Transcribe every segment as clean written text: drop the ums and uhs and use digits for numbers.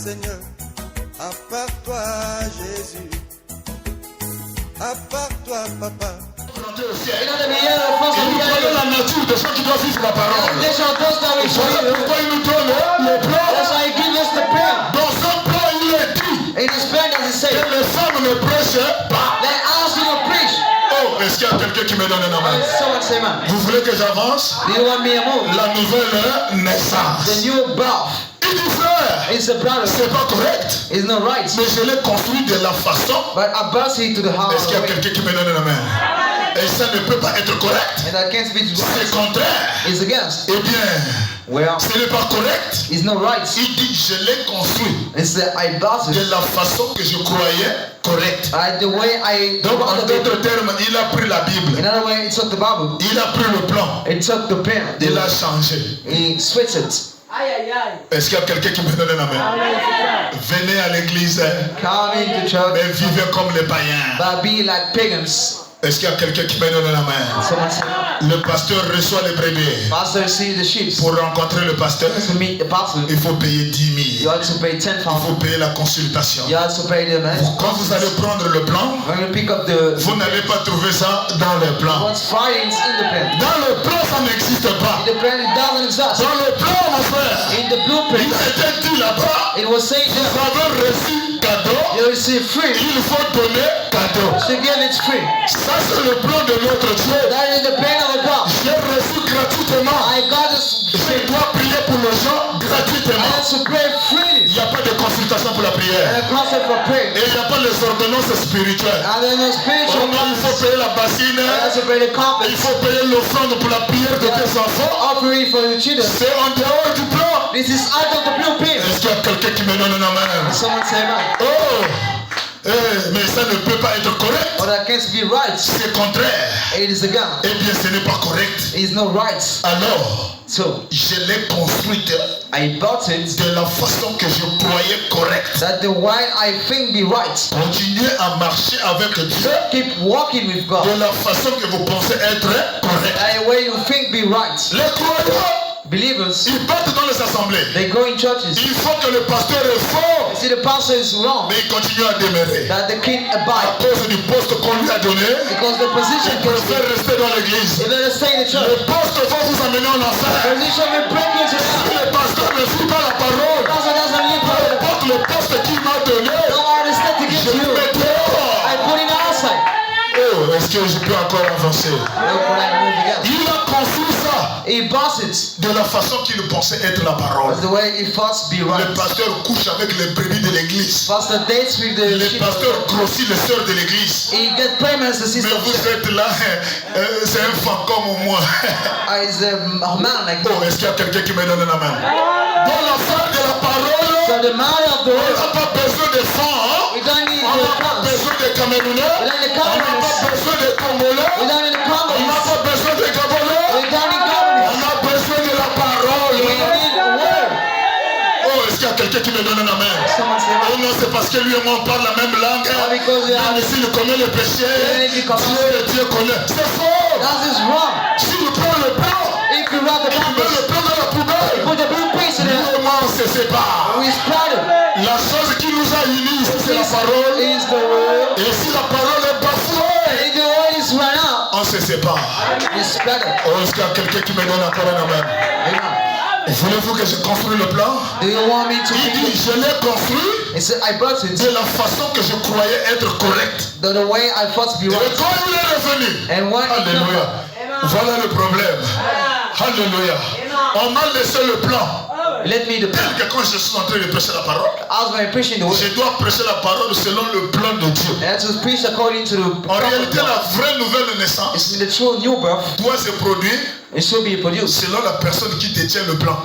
Seigneur, à part toi, Jésus, à part toi, Papa. Et nous voyons la nature de ceux qui doivent vivre la parole. Voilà pourquoi il nous donne le plan. Dans ce plan, il est dit que les femmes ne prêchent pas. Oh, est-ce qu'il y a quelqu'un qui me donne un amen? Vous voulez que j'avance? La nouvelle naissance. Il dit frère, c'est pas correct. Mais je l'ai construit de la façon. Est-ce qu'il y a quelqu'un qui me donne un amen? Et ça ne peut pas être correct. C'est contraire. Eh bien, ce n'est pas correct. Il dit je l'ai construit de la façon que je croyais correcte. Donc en d'autres termes, il a pris la Bible. Il a pris le plan. Il l'a changé. Est-ce qu'il y a quelqu'un qui me donne un amen? Venez à l'église, mais vivez comme les païens. Est-ce qu'il y a quelqu'un qui me donne la main? Le pasteur reçoit les brebis. Pour rencontrer le pasteur, il faut payer 10 000. Il faut payer la consultation. Quand vous allez prendre le plan, vous n'allez pas trouver ça dans le plan. Dans le plan, ça n'existe pas. Dans le plan, mon frère, il a été dit là-bas, vous avez reçu cadeau, il faut donner cadeau. Ça c'est le plan de notre Dieu. J'ai reçu gratuitement. Je dois prier pour les gens gratuitement. Il n'y a pas de consultation pour la prière. Et il n'y a pas les ordonnances spirituelles. Il faut payer la bassine. Il faut payer l'offrande pour la prière de tes enfants. C'est en dehors du plan. Est-ce qu'il y a quelqu'un qui me donne un amen? Oh! Mais ça ne peut pas être correct. C'est contraire. Eh bien, ce n'est pas correct. Alors, je l'ai construite de la façon que je croyais correcte. Continuez à marcher avec Dieu de la façon que vous pensez être correct. Les croyants, ils partent dans les assemblées. Il faut que le pasteur est fort. Mais il continue à demeurer. À cause du poste qu'on lui a donné, il préfère rester dans l'église. Le poste va vous amener en enfer. Si le pasteur ne suit pas la parole, peu importe le poste qu'il m'a donné, je le mets dehors. Oh, est-ce que je peux encore avancer? Il a construit ça de la façon qu'il pensait être la parole. Le pasteur couche avec les brebis de l'église. Le pasteur grossit les sœurs de l'église. Mais vous êtes là, c'est un fantôme au moins. Oh, est-ce qu'il y a quelqu'un qui me donne la main? Dans l'affaire de la parole, on n'a pas besoin de sang. On n'a pas besoin de Camerounais. On n'a pas besoin de Congolais. On n'a pas besoin de Gabonais. On a besoin de la parole. Oh, est-ce qu'il y a quelqu'un qui me donne la main? Oh non, c'est parce que lui et moi on parle la même langue. Même ici il connaît le péché. Dieu connaît. C'est faux. Si tu prends le plan, tu mets le plan dans la poubelle. Lui et moi on se sépare. La chose qui nous a unis ici c'est la parole. Et si la parole est bafouée, on se sépare. Oh, est-ce qu'il y a quelqu'un qui me donne encore un amen? Voulez-vous que je construise le plan? Il dit je l'ai construit de la façon que je croyais être correcte. Et quand il est revenu, alléluia, voilà le problème. Alléluia. On m'a laissé le plan. Tel que quand je suis en train de prêcher la parole, je dois prêcher la parole selon le plan de Dieu. En réalité, la vraie nouvelle naissance doit se produire selon la personne qui détient le plan.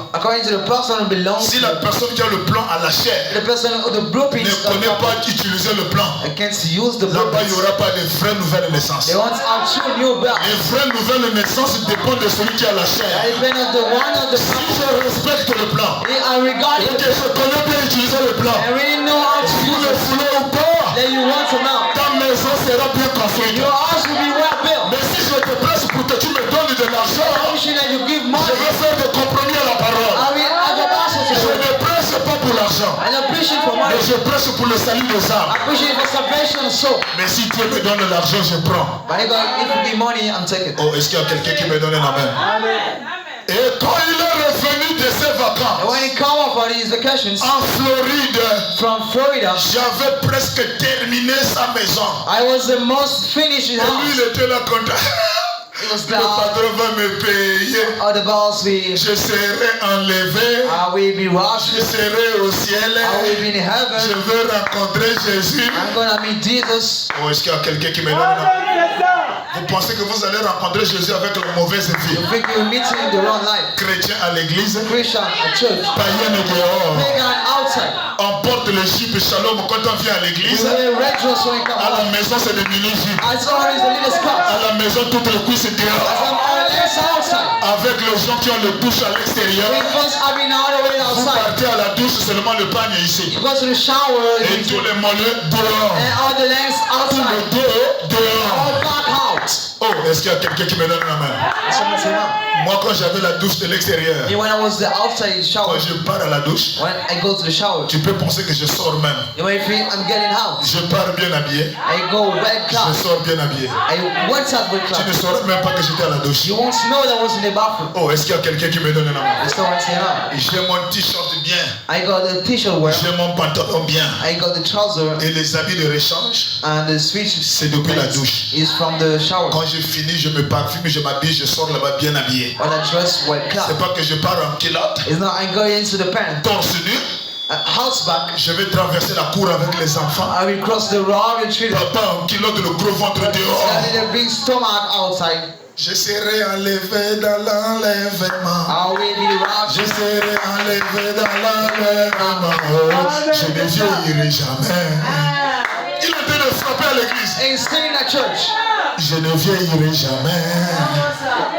Si la personne qui a le plan à la chair ne connaît pas utiliser le plan, là-bas il n'y aura pas de vraie nouvelle naissance. Les vraies nouvelles naissances dépendent de celui qui a la chair. Si je respecte le plan et que je connais bien utiliser le plan, si vous le voulez ou pas, ta maison sera bien construite. Mais si je te prêche pour que tu me donnes de l'argent, je vais faire des compromis à la parole. Je ne prêche pas pour l'argent. je prêche pour le salut des âmes. I preach it for salvation of soul. Mais si Dieu me donne de l'argent, je prends. But if God give me money, I'm taking. Oh, est-ce qu'il y a quelqu'un qui me donne un amen? Et quand il est revenu de ses And vacances when he come up on his vacations en Floride, from Florida, j'avais presque terminé sa maison. I was the most finished his Et lui, il house. était là content. It was Le patron va me payer. all the boss we Je serai enlevé. will be Je washed. serai au ciel. I will be in Je heaven. veux rencontrer Jésus. I'm gonna meet Jesus. Oh, est-ce qu'il y a quelqu'un qui me donne un amen? Vous pensez que vous allez rencontrer Jésus avec la mauvaise vie? You think you meet him in the wrong life? Chrétien à l'église, Christian at church, païen dehors. pagan outside. On porte le jupe shalom quand on vient à We l'église. wear red dress when we come À la home. maison, c'est des mini-jupes. As always the little skirt. À la maison, toutes les cuisses As dehors. I'm always outside. Avec les gens qui ont le douche à l'extérieur. We first I mean all the way Vous outside. partez à la douche, seulement le pagne ici. You go to the shower Et tous les mollets dehors. and all the legs Tout le outside. dos dehors. All back out. Oh, est-ce qu'il y a quelqu'un qui me donne la main? Someone say no. Moi, quand j'avais la douche de l'extérieur, When I was the outside shower, quand je pars à la douche, when I go to the shower, tu peux penser que je sors même. you might think I'm getting out. Je pars bien habillé. I go well Je clad. sors bien habillé. I went out with Tu ne clad. saurais même pas que j'étais à la douche. You won't know that I was in the bathroom. Oh, est-ce qu'il y a quelqu'un qui me donne la main? You still want to say no? J'ai mon t-shirt bien. I got the t-shirt wear. J'ai mon pantalon bien. I got the trouser Et les habits de rechange, and the switch c'est depuis la douche. is from the shower. Quand je finis, je me parfume, je m'habille, je sors là-bas bien habillé. When I dress well C'est clad. pas que je pars en culotte, It's not I go into the pants. torse nu. House back. Je vais traverser la cour avec les enfants. I will cross the road and treat it. Papa en culotte, le gros ventre dehors. Got a big stomach outside. Je serai enlevé dans l'enlèvement. I will be Je robbed. serai enlevé dans l'enlèvement. Oh, je ne vieillirai jamais. Il est en train de frapper à l'église. And sitting at church. Je ne vieillirai jamais.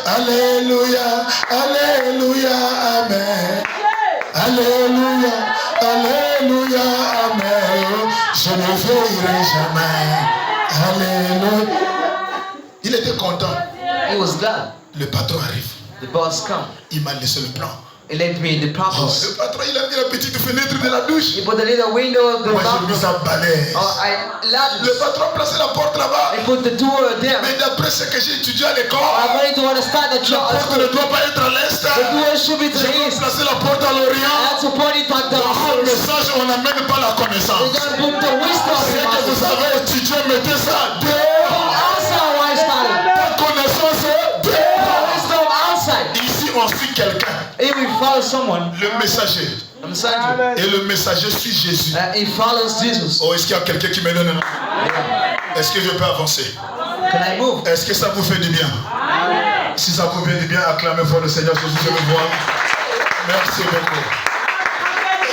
Alléluia, Alléluia, Amen. Alléluia, Alléluia, Amen. Je ne vieillirai jamais. Alléluia. Il était content. He was glad. Le patron arrive. The boss come. Il m'a laissé le plan. He led me in the Oh, purpose. le patron, il a mis la petite fenêtre de la douche. He put the little window of the Moi, j'ai bathroom. mis sa balai. I Le large. patron a placé la porte là-bas. I put the door there. Mais d'après ce que j'ai étudié à l'école, I'm going to understand the la church. porte ne doit pas être à l'est. The door should be to Je the vais east. placer la porte à l'orient. I have to point it at the Dans ce house. message, on n'amène pas la We connaissance. gotta put the wisdom Ce in que us. vous avez étudié, mettez ça dehors. Outside why I started. La connaissance est The dehors. wisdom outside. Ici, on suit quelqu'un. If we follow someone, Le messager. I'm saying Et le messager suit Jésus. he follows Jesus. Oh, est-ce qu'il y a quelqu'un qui me donne un... Est-ce que je peux avancer? Can I move? Est-ce que ça vous fait du bien? Si ça vous fait du bien, acclamez pour le Seigneur Jésus, je le vois. Merci beaucoup.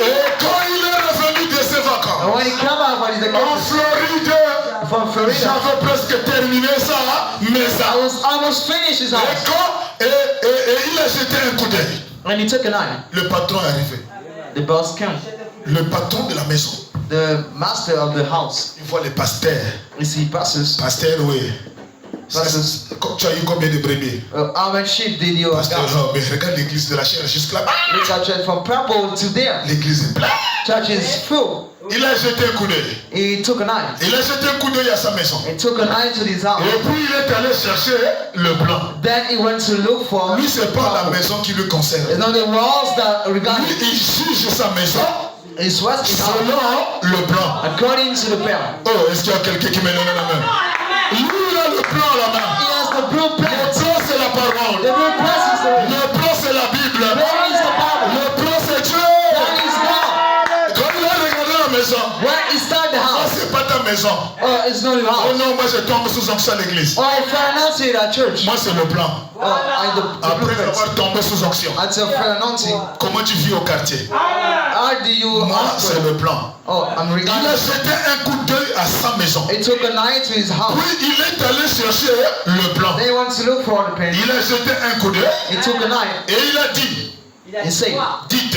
Et quand il est revenu de ses vacances, And when he come out, when he's the en Floride, from Florida, j'avais presque terminé ça, mais ça. I was almost finished his Et house. quand il a jeté un coup d'œil, And he took an eye. le patron est arrivé. The boss came. Le patron de la maison. The master of the house. Il voit les pasteurs. You see, pastors. Pasteur, oui. Pastors. Tu as eu combien de brebis? How much sheep did you Pasteur, have? non, mais regarde l'église de la chair jusque là-bas. Look at church from purple to there. L'église est pleine. Church is full. Il a jeté un coup d'œil. He took an eye. Il a jeté un coup d'œil à sa maison. He took an eye to his house. Et puis il est allé chercher le blanc. Then he went to look for. Lui, c'est pas la maison qui lui concerne. It's not the walls that regard Lui, il juge sa maison his west is out selon le blanc. according to the parent. Oh, est-ce qu'il y a quelqu'un qui me donne la main? Lui, il a le blanc à la main. He has the blue Le pants. blanc, c'est la parole. The blue pants is the Le blanc, c'est la Bible. Where is the Bible? Le blanc, c'est Dieu. That is God. Quand il a regardé la maison, Where is that the ah, house? c'est pas ta maison. Oh, it's not your Oh house. non, moi je tombe sous onction à l'église. Oh, I pronounce it at church. Moi, c'est le blanc. Oh, I the blue Après pants. avoir tombé sous onction, At your pronouncing, comment tu vis au quartier? how do you Moi, ask c'est for le it? blanc. Oh, I'm Il a regarding. jeté un coup d'œil à sa maison. He took an eye to his house. Puis il est allé chercher le blanc. They want to look for the pen. Il a jeté un coup d'œil He took an eye. et il a dit, He said, dites,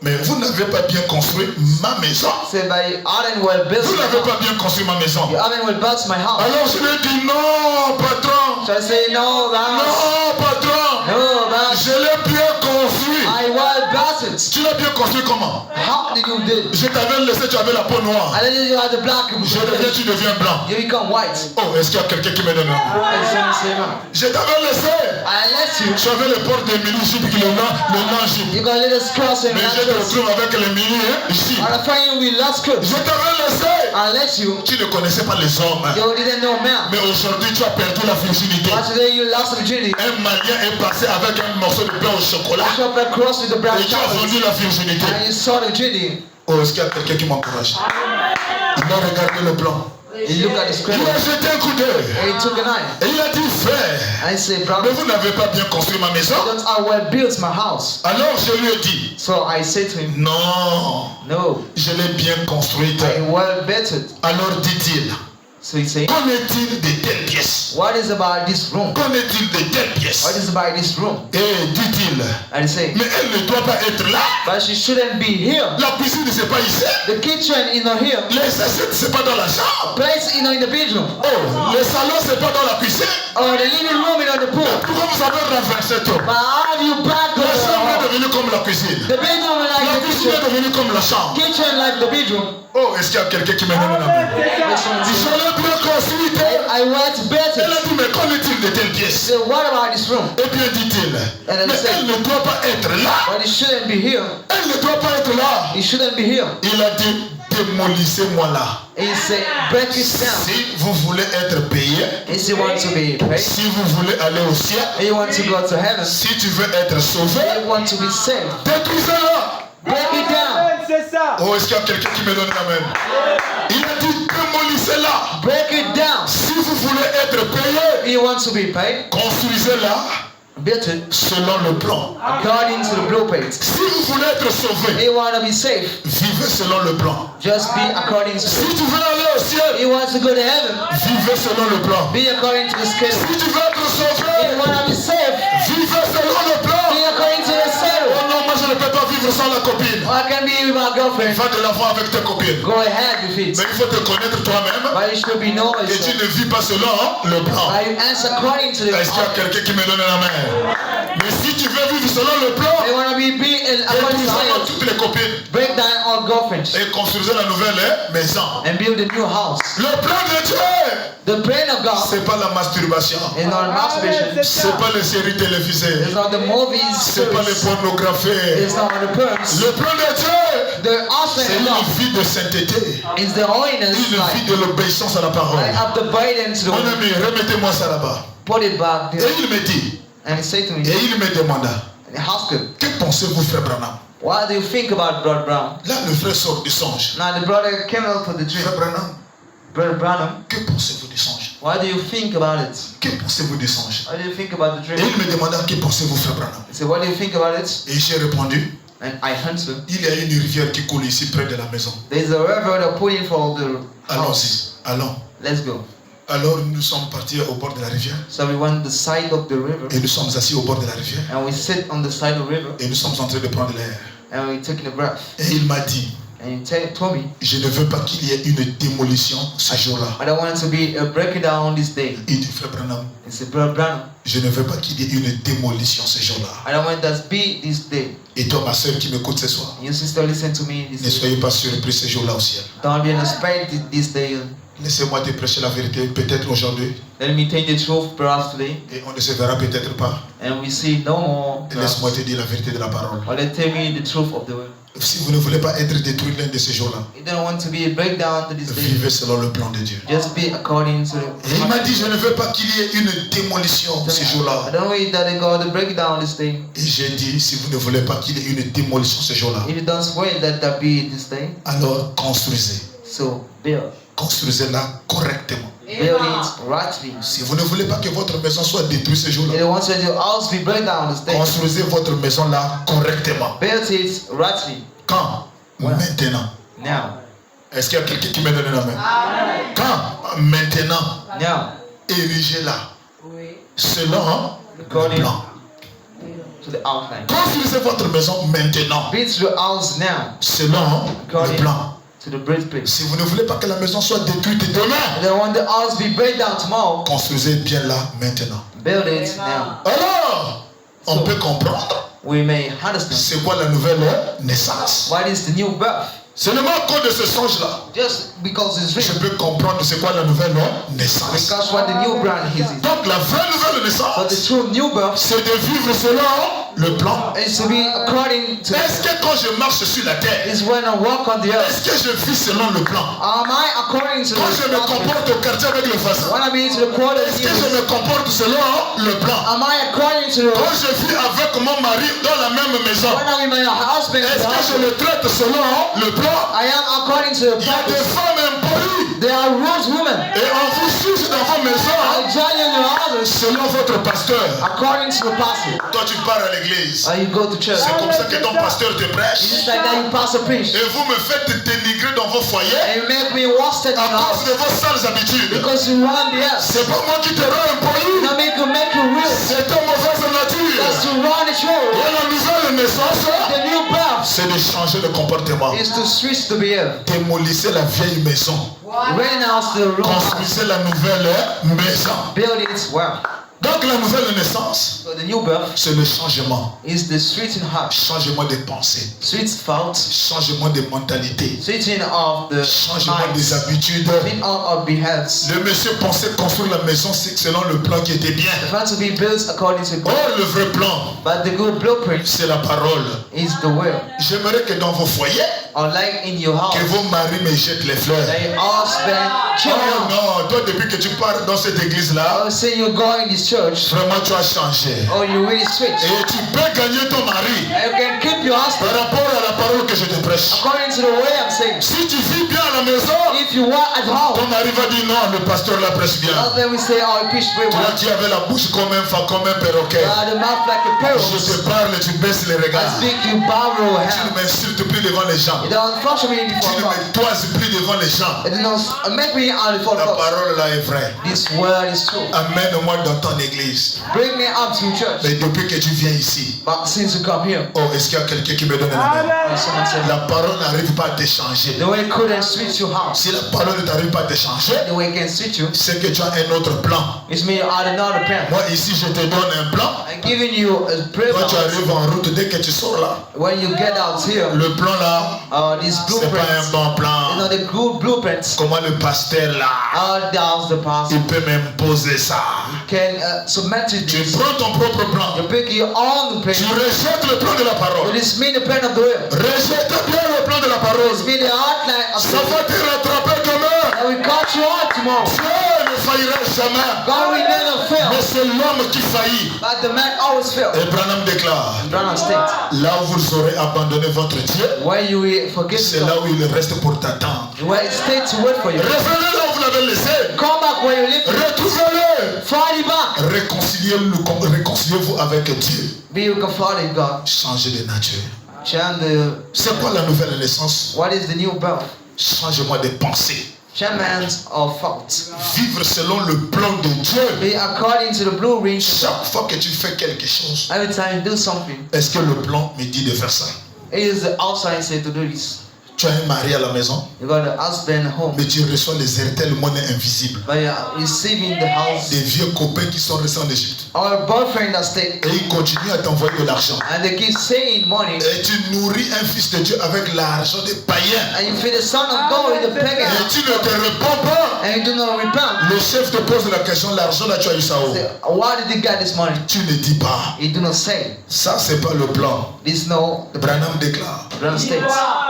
mais vous n'avez pas bien construit ma maison. "Say, by Arden well built Vous my n'avez house. pas bien construit ma maison. You haven't well built my house." Alors je lui ai dit, non, patron. So I say, "No, boss. Non, patron. No, boss. Je l'ai bien construit. I well built it. Tu l'as bien construit comment? How did you do it? Je t'avais laissé, tu avais la peau noire. And then you had the black. Tu deviens blanc. You become white. Oh, est-ce qu'il y a quelqu'un qui me donne Je t'avais laissé. I let you. Tu avais les portes d'Émilie Jude qui le nom Jude. You got a little cross in Mais je te retrouve avec l'Émilie ici. I find you with lost cross. Je t'avais laissé. I let you. Tu ne connaissais pas les hommes. You didn't know man. Mais aujourd'hui tu as perdu la virginité. But today you lost virginity. Un Malien est passé avec un morceau de pain au chocolat. You shop a cross with the brown Et tu as vendu la virginité. And you saw the virginity. Oh, est-ce qu'il y a quelqu'un qui m'encourage? Il a regardé le plan. He looked at the screen. Il a jeté un coup d'œil. And he took a knife. Et il a dit, frère, I said, mais brother, vous n'avez pas bien construit ma maison. don't I well built my house. Alors je lui ai dit, So I said to him, non, no, je l'ai bien construite. I well built it. Alors dit-il, So he said, qu'en est-il de telles pièces? what is about this room? Qu'en est-il de telles pièces? What is about this room? Et dit-il, And he said, mais elle ne doit pas être là. but she shouldn't be here. La cuisine, c'est pas ici. The kitchen is not here. Les assiettes, c'est pas dans la chambre. Place in the bedroom. Oh, le salon, c'est pas dans la cuisine. Or the living room is on the pool. Pourquoi vous avez renversé tout? But how have you back La chambre est the devenue comme la cuisine. bedroom is La like the cuisine est kitchen. devenue comme la chambre. Kitchen like the bedroom. Oh, est-ce qu'il y a quelqu'un qui me donne la main? Je l'ai bien construite. I want Elle better. a dit, mais qu'en est-il de telles pièces? So what about this room? Et bien dit-il, mais then he said, elle ne doit pas être là. But it shouldn't be here. Elle ne doit pas être là. It shouldn't be here. Il a dit, démolissez-moi là. And he said, break it down. Si vous voulez être payé, If you want to be paid, si vous voulez aller au ciel, and you want to go to heaven, si tu veux être sauvé, and you want to be saved, détruisez-la. break it down. C'est ça. Oh, est-ce qu'il y a quelqu'un qui me donne la main? Il a dit, démolissez-la. Break it down. Si vous voulez être payé, If you want to be paid, construisez-la build it selon le plan. according to the blueprint. Si vous voulez être If sauvé, you want to be saved, vivez selon le plan. just be according to Si the tu veux aller au If ciel, you want to go to heaven, vivez selon le plan. be according to the scale. Si tu veux être If sauvé, you want to be saved, vivez selon le plan. be according to the Oh scale. non, moi je ne peux pas vivre sans la copine. Or I can be with my girlfriend. Va de l'avant avec tes copines. Go ahead with it. Mais il faut te connaître toi-même But it should be known. et tu ne vis pas selon le plan. But you answer according to the Est-ce qu'il y a quelqu'un qui me donne la main? Mais si tu veux vivre selon le plan, They want to be according to détruisez the toutes les copines break down all girlfriends et construisez la nouvelle maison. and build a new house. Le plan de Dieu, The plan of God c'est pas la masturbation, is not masturbation. c'est pas les séries télévisées, It's not the movies. c'est pas les Series. pornographies. It's not the perms. Le plan de Dieu, The c'est offering une of God vie de sainteté, is the holiness une vie life. de l'obéissance à la parole. I have to buy it into Mon the ami, remettez-moi ça là-bas. put it back Et there. il me dit, And he said to me, et il me demanda, and he asked him, que pensez-vous, frère Branham? what do you think about Brother Brown? Là, le frère sort du songe. Now the brother came out for the dream. Frère Branham, Brother Branham, que pensez-vous du songe? what do you think about it? Que pensez-vous du songe? What do you think about the Et dream? il me demanda, que pensez-vous, frère Branham? He said, what do you think about it? Et j'ai répondu, And I answered, il y a une rivière qui coule ici près de la maison. there's a river that pulling for the house. Allons-y, allons. Let's go. Alors nous sommes partis au bord de la rivière So we went the side of the river et nous sommes assis au bord de la rivière and we sit on the side of the river et nous sommes en train de prendre l'air. and we taking a breath. Et il m'a dit, And he told me, je ne veux pas qu'il y ait une démolition ce jour-là. I don't want it to be a breakdown on this day. Il dit, frère Branham, He said, Brother Branham, je ne veux pas qu'il y ait une démolition ce jour-là. I don't want that to be this day. Et toi, ma soeur qui m'écoute ce soir, You sister, listen to me ne this day. soyez pas surpris ce jour-là au ciel. Don't be unexpected this day. Laissez-moi te prêcher la vérité, peut-être aujourd'hui, Let me tell you the truth, perhaps today, et on ne se verra peut-être pas. and we see no more. Et laisse-moi te dire la vérité de la parole. Or they tell me the truth of the word. Si vous ne voulez pas être détruit l'un de ces jours-là, You don't want to be a breakdown to this day. vivez selon le plan de Dieu. Just be according to Et il m'a dit, je ne veux pas qu'il y ait une démolition ce I jour-là. don't want that they go to break down this day. Et j'ai dit, si vous ne voulez pas qu'il y ait une démolition ce jour-là, If you don't want that be this day, alors construisez. so build. Construisez-la correctement. Build it rightly. Si vous ne voulez pas que votre maison soit détruite ce If jour-là, you want your house to be break down this day, construisez votre maison là correctement. build it rightly. Quand? Maintenant. Now. Est-ce qu'il y a quelqu'un qui me donne la main? Quand? Maintenant. Now. Érigez-la. Selon le plan. To the outline. Construisez votre maison maintenant. Build your house now. Selon le plan. To the breastplate. Si vous ne voulez pas que la maison soit détruite demain, They want the house to be break down tomorrow. construisez bien là maintenant. Build it now. Alors, on peut comprendre we may understand c'est quoi la nouvelle naissance. what is the new birth. Seulement à cause de ce songe-là, Just because it's je written. peux comprendre c'est quoi la nouvelle naissance. Because what the new brand is. Donc la vraie nouvelle But the naissance, true new birth c'est de vivre selon le plan. is to be according to. Est-ce que quand je marche sur la terre, Is when I walk on the earth. est-ce que je vis selon le plan? Am I according to Quand je me the comporte au quartier avec le voisin, when I'm into the quarter, est-ce que je me comporte selon le plan? am I according to the Quand je vis avec mon mari dans la même maison, when I'm in my husband? est-ce que je le traite selon le plan? I am according to the Il y a des purpose. femmes impolies There are rules, women. et on vous juge dans vos I maisons judge in your houses selon votre pasteur. according to the pastor. Toi tu pars à l'église, You go to church. c'est comme ça que ton pasteur te prêche It's like that you pastor preach. et vous me faites dénigrer dans vos foyers And you make me wasted in à the cause house de vos sales habitudes. because you run the earth. C'est pas moi qui te rends impoli, Now make you real. c'est ta mauvaise nature. Because to run the show. Et la nouvelle naissance, The new birth c'est de changer de comportement. is to switch the behavior. Démolissez la vieille maison, Renounce the wrong house. construisez la nouvelle maison. Build it well. Donc la nouvelle naissance, So the new birth c'est le changement. is the switching heart, Changement des pensées, switch thoughts, changement des mentalités, switching of the changement minds, des habitudes. switching of behaviors. Le monsieur pensait construire la maison selon le plan qui était bien. The plan to be built according to God. Or le vrai plan, But the good blueprint c'est la parole. is the will. J'aimerais que dans vos foyers, Unlike in your house, que vos maris me jettent les fleurs. they all spend Oh children. non, toi depuis que tu pars dans cette église-là, Oh, say you go in this church, vraiment tu as changé. oh, you really switch. Et tu peux gagner ton mari And you can keep your par husband rapport à la parole que je te prêche. according to the way I'm saying. Si tu vis bien à la maison, If you are at home, ton mari va dire non, le pasteur la prêche bien. then we say, oh, preach very Toi well. qui avais la bouche comme un perroquet. The mouth like a parrot. Je te parle et tu baisses les I regards. speak, you borrow Tu ne hell. m'insultes plus devant les gens. You don't function me Tu before ne God. me toises plus devant les gens. It does not make me out before La God. parole là est vraie. This word is true. Amène-moi dans ton église. Bring me up to church. Mais depuis que tu viens ici, But since you come here, oh, est-ce qu'il y a quelqu'un qui me donne un amen? someone said, La parole n'arrive pas à te changer. the way couldn't switch your house, Si la parole ne t'arrive pas à te changer, the way can switch you, c'est que tu as un autre plan. it's me out another plan. Moi ici, je te donne un plan. I'm giving you a prayer. Toi, tu arrives en route dès que tu sors là. When you get out here, Le plan là, this c'est pas un blueprint, bon plan. the good blueprints, Comment le pasteur là, down the pastor il peut m'imposer ça. can submit to Tu this. prends ton propre plan. You pick your own plan. Tu rejettes le plan de la parole. It is me the plan of the will. Rejette bien le plan de la parole. It's me the outline of Ça the will. va te rattraper demain. And we cut you out tomorrow. Dieu ne faillira jamais. God will never Mais fail. c'est l'homme qui faillit. But the man always fails. Et Branham déclare, Branham State. là où vous aurez abandonné votre Dieu, Where you will forget c'est là où il reste pour t'attendre. where it stays to wait for you. Revenez là où vous l'avez laissé. Come back where you live. Retrouvez-le. Find it back. Réconciliez-vous avec Dieu. Be reconciled with God. Changez de nature. Change the. C'est quoi la nouvelle naissance? What is the new birth? Changement de pensée. Change of thoughts. Vivre selon le plan de Dieu. Be according to the blueprint. Chaque fois que tu fais quelque chose, Every time you do something, est-ce que le plan me dit de faire ça? it is the outside say to do this. Tu as un mari à la maison, You got the husband home, mais tu reçois les héritages monnaie invisibles. but you are receiving the house. Des vieux copains qui sont restés en Égypte. Our boyfriend that stay, Et ils continuent à t'envoyer de l'argent. and they keep saying money, Et tu nourris un fils de Dieu avec l'argent des païens. and you feed the son of God with the pagan, Et tu ne te réponds pas. and you do not repent. Le chef te pose la question, l'argent là tu as eu ça où? Say, why did you get this money? Tu ne dis pas. You do not say. Ça c'est pas le plan. This no Branham déclare, Branham states.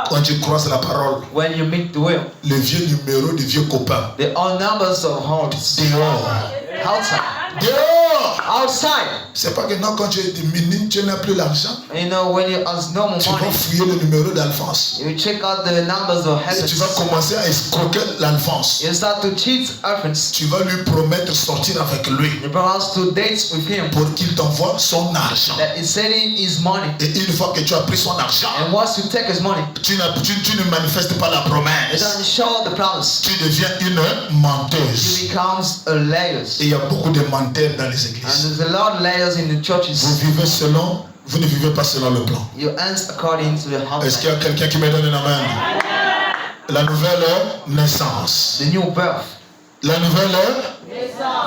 quand tu croises la parole, When you meet the will, les vieux numéros des vieux copains. the all numbers of horns Dehors. outside. Dehors. Outside. C'est pas que non, quand tu es diminué, tu n'as plus l'argent. You know, when you has no more Tu vas money, fouiller le numéro d'Alphonse. you check out the numbers of Et tu vas heavens. commencer à escroquer l'Alphonse. You start to cheat orphans. Tu vas lui promettre sortir avec lui You promise to date with him. pour qu'il t'envoie son argent. That is sending his money. Et une fois que tu as pris son argent, And once you take his money, tu ne manifestes pas la it promesse. doesn't show the promise. Tu deviens une menteuse. It becomes a layers. Et il y a beaucoup de menteurs dans les And églises. there's a lot of layers in the Vous churches. vivez selon, vous ne vivez pas selon le plan. You answer according to the Est-ce qu'il y house. a quelqu'un qui me donne un amen? La nouvelle naissance. The new birth. La nouvelle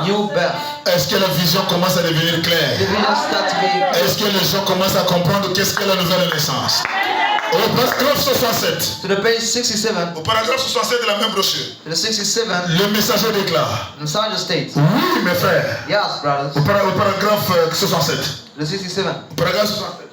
New birth. Est-ce que la vision commence à devenir claire? Est-ce que les gens commencent à comprendre qu'est-ce que la nouvelle naissance? Au paragraphe 67. To the page 67. Au paragraphe 67 de la même brochure. To the 67. Le messager déclare. The messager states. Oui, mes frères. Yes, brothers. Au paragraphe 67. The 67. Au paragraphe 67.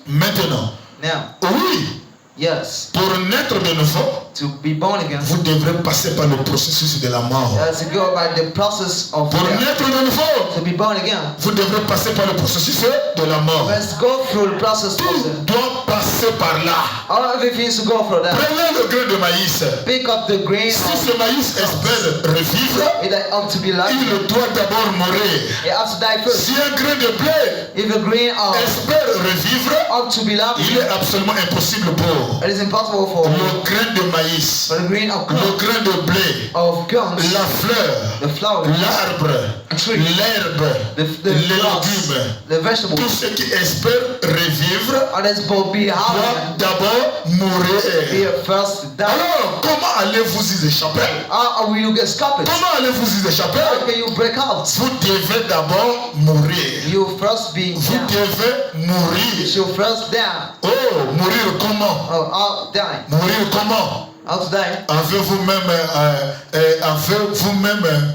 Maintenant. Now. Oui. Yes. Pour naître de nouveau. To be born again. Vous devrez passer par le processus de la mort. To go by the process of pour death. naître de nouveau. To be born again. Vous devrez passer par le processus de la mort. Let's go through the process. Tout doit passer par là. All everything is to go through that. Prenez le grain de maïs. Pick up the grain. Si ce maïs espère revivre, it ought to be life. Il doit d'abord mourir. It has to die first. Si un grain de blé if a grain espère revivre, ought to be life, il est absolument impossible pour it is impossible for le grain de maïs, the grain of corn, le grain de blé, of corn, la fleur, the flower, l'arbre, l'herbe, les légumes, the vegetable, tout ce qui espère revivre doit d'abord mourir. Alors, comment allez-vous y échapper? How will you get escaped? Comment allez-vous y échapper? How can you break out? Vous devez d'abord mourir. You first be Vous down. devez mourir. You first down. Oh, mourir comment? Oh, I'll die. Mourir comment? How to die? Avec vous-même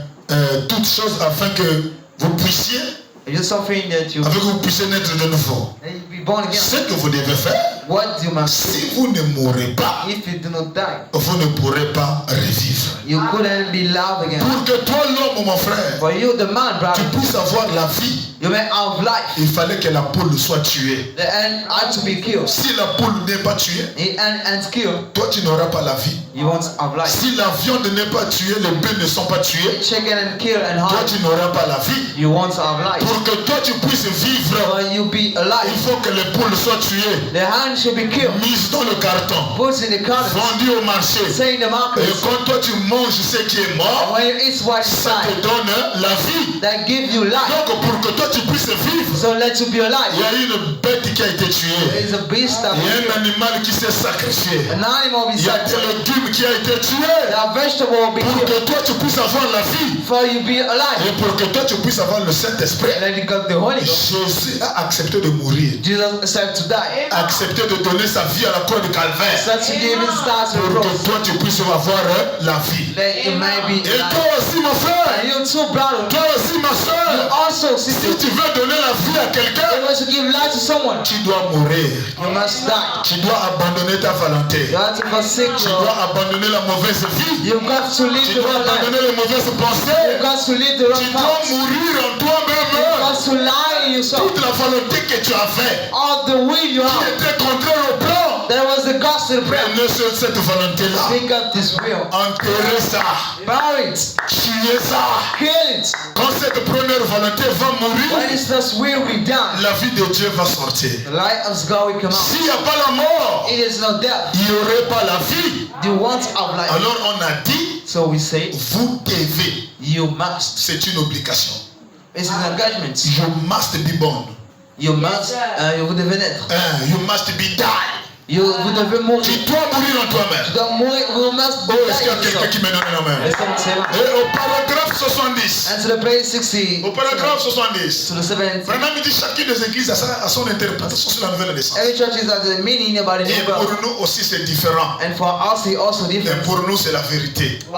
toutes choses afin que vous puissiez It's something that you afin que vous puissiez naître de nouveau. be born again. Ce que vous devez faire, What you must si vous ne mourrez pas, if you do not die, vous ne pourrez pas revivre. you couldn't be alive again. Pour que toi, l'homme, mon frère, For you, the man, tu brother, puisses avoir la vie, you may have life. il fallait que la poule soit tuée. The end had to be killed. Si la poule n'est pas tuée, The end and killed. toi tu n'auras pas la vie. You won't have life. Si la viande n'est pas tuée, les bœufs ne sont pas tués, Chicken and kill and toi hard. tu n'auras pas la vie. You won't have life. Pour que toi tu puisses vivre, When you be il alive, faut que les poules soient tuées, the hand should be killed. mises dans le carton, Put in the carton. vendues au marché. Say in the market. Et quand toi tu manges ce qui est mort, When you eat what is ça te died, donne la vie. that give you life. Donc pour que toi tu puisses vivre, So let you be il alive. y a une bête qui a été tuée. There is a beast that Il y a will un animal qui s'est sacrifié. an animal be Il y a des sacrificed. légumes qui a été tué. That vegetable will be Pour killed. que toi tu puisses avoir la vie. For you be alive. Et pour que toi tu puisses avoir le Saint-Esprit. Let it go the Holy Ghost. Jésus a accepté de mourir. Jesus said to die. A accepté de donner sa vie à la croix de Calvaire. Said to give his stars to the Pour que cross. toi tu puisses avoir la vie. That it may be Et toi alive. aussi mon frère. And you too, brother. Toi aussi ma You soeur. also, Si sister, tu veux donner la vie à quelqu'un, you want to give life to someone. tu dois mourir. You must die. Tu dois abandonner ta volonté. You have to forsake Tu your. dois abandonner la mauvaise vie. You've got to live Tu the dois wrong life. abandonner les mauvaises You've pensées. got to live the wrong Tu dois path. mourir en You've toi-même. got to lie in yourself. Toute la volonté que tu as faite, All the will you qui have. était contraire au plan, That was the gospel prayer. prenez sur cette volonté-là. Pick up this will. Enterrez ça. Bury it. Tuez ça. Kill it. Quand cette première volonté va When mourir, it's this will be done, la vie de Dieu va sortir. the light of God will come out. S'il n'y a pas la mort, It is not death. il n'y aurait pas la vie. You want of life. Alors on a dit, So we say, vous devez. you must. C'est une obligation. It's an engagement. You must be born. You must. Vous devez naître. You must be died. Vous devez mourir. Tu dois mourir en toi-même. Tu dois mourir. You must Oh, est-ce qu'il y a die quelqu'un qui yourself. me donne la main? Let's come say that. Et au paragraphe 70. And to the page 60. Au paragraphe 70. To the 70. Branham dit chacune des églises a son interprétation sur la nouvelle naissance. Every church is at the meaning about the Et new pour birth. nous aussi c'est différent. And for us, it's also Et different. pour nous c'est la vérité. For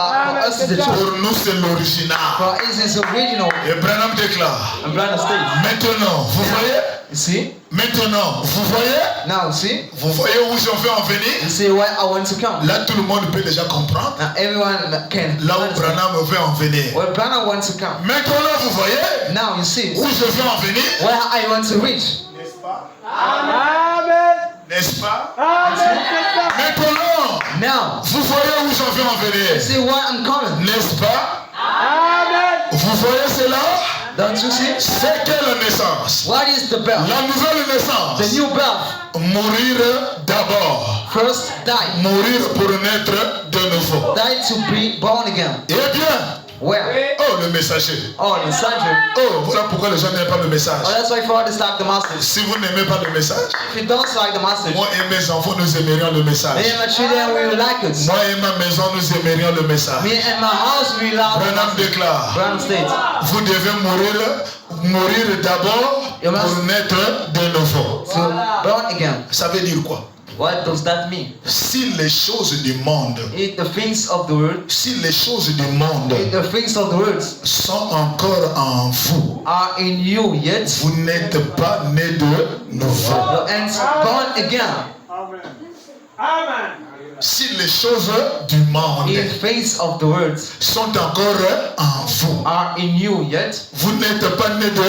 us, it's the truth. Pour nous c'est l'original. For us, it's original. Et Branham déclare. And Brother states. Maintenant, vous voyez? You see? Maintenant, vous voyez? Now, see? Vous voyez où je veux en venir? You see where I want to come. Là, tout le monde peut déjà comprendre. Now, everyone can. Là où Branham veut en venir. Where Brother wants to come. Maintenant, vous voyez Now, you see où je veux en venir? where I want to reach. N'est-ce pas? Amen. N'est-ce pas? Amen. Maintenant, Now, vous voyez où je veux en venir? see where I'm coming. N'est-ce pas? Amen. Vous voyez cela? Don't you see? C'est quelle naissance? What is the birth? La nouvelle naissance. The new birth. Mourir d'abord. First, die. Mourir pour naître de nouveau. Die to be born again. Eh bien, Where? Oh, le messager. Oh, the messenger. Oh, voilà pourquoi les gens n'aiment pas le message. Oh, that's why people dislike the message. Si vous n'aimez pas le message, If you don't like the message, moi et mes enfants, nous aimerions le message. me and my children will like it. Moi et ma maison, nous aimerions le message. Me and my house will like Branham it. déclare, Brown State. vous devez mourir d'abord You must- pour naître de nouveau. So, born again. Ça veut dire quoi? What does that mean? Si les choses du monde, If the things of the world, si les choses du monde if the things of the world sont encore en vous, are in you yet, vous n'êtes pas né de nouveau. and born again. Amen. Amen. Si les choses du monde If things of the world sont encore en vous, are in you yet, vous n'êtes pas né de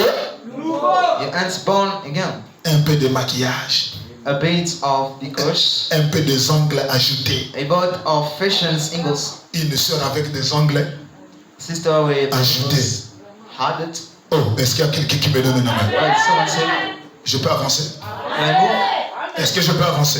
and born again. un peu de maquillage, A bit of because, un peu des ongles ajoutés. a bit of fashions angles. Une sœur avec des ongles. Sister with Ajouté. had it. Oh, est-ce qu'il y a quelqu'un qui me donne une main? Right, someone say, Je peux avancer? can I move? Est-ce que je peux avancer?